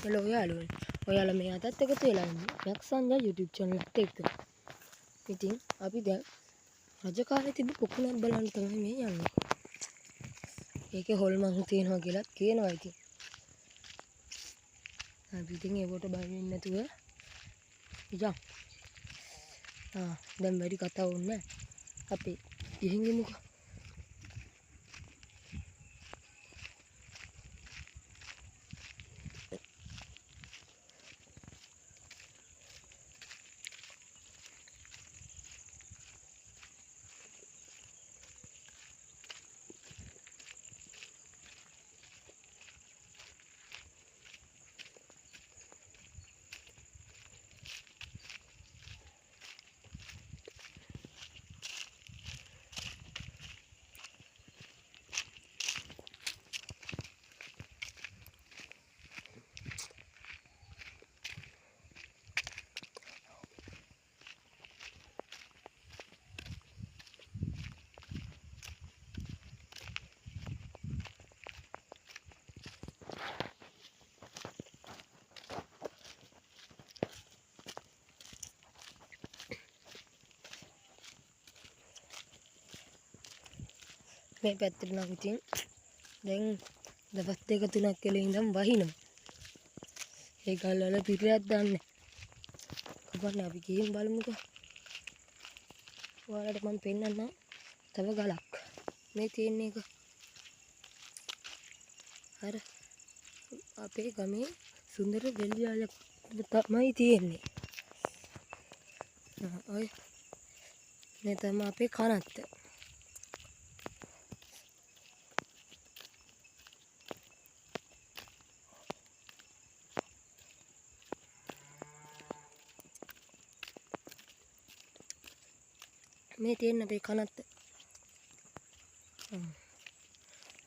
Hello යාළුවනේ. ඔයාලා මේ අදත් එකතු වෙලා ඉන්නේ යක්සන්ජා YouTube channel එකට එක්ක. ඉතින් අපි දැන් රජ කාලේ තිබ්බ පොකුණක් බලන්න තමයි මේ යන්නේ. ඒකේ හොල්මන් තියෙනවා කියලාත් කියනවා ඉතින්. අපි ඉතින් ඒකට බය වෙන්නේ නැතුව ඉතින් දැන් වැඩි කතා වුන්නේ නැහැ. අපි ගිහින් ඉමුකෝ. මේ පැත්තට නම් ඉතින් දැන් දවස් දෙක තුනක් වෙලා ඉඳන් වහිනවා. ඒ ගල් වල පිටරයක් දාන්නේ. කොහොමද අපි ගිහින් බලමුකෝ. ඔයාලට මම පෙන්නන්නම් තව ගලක්. මේ තියෙන එක. අර අපේ ගමේ සුන්දර වෙලියාලක් තමයි තියෙන්නේ. ඔය මේ තමයි අපේ කනත්ත. මේ තියෙන අපේ කනත්ත.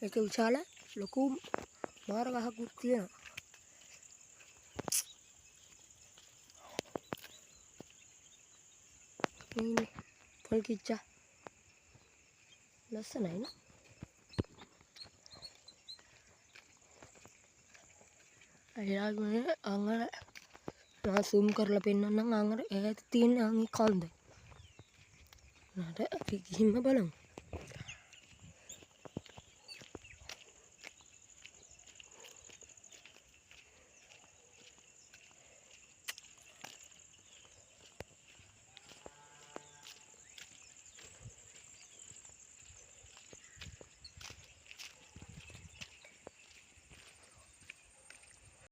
ඒක විශාල ලොකු මාර ගහකුත් තියෙනවා. මේ පොල් කිච්චා ලස්සනයි නේ. අයියාගේ අංගල මම zoom කරලා පෙන්නන්නම් අංගල ඈත තියෙන අංගි කන්ද. නේද අපි ගිහින්ම බලමු.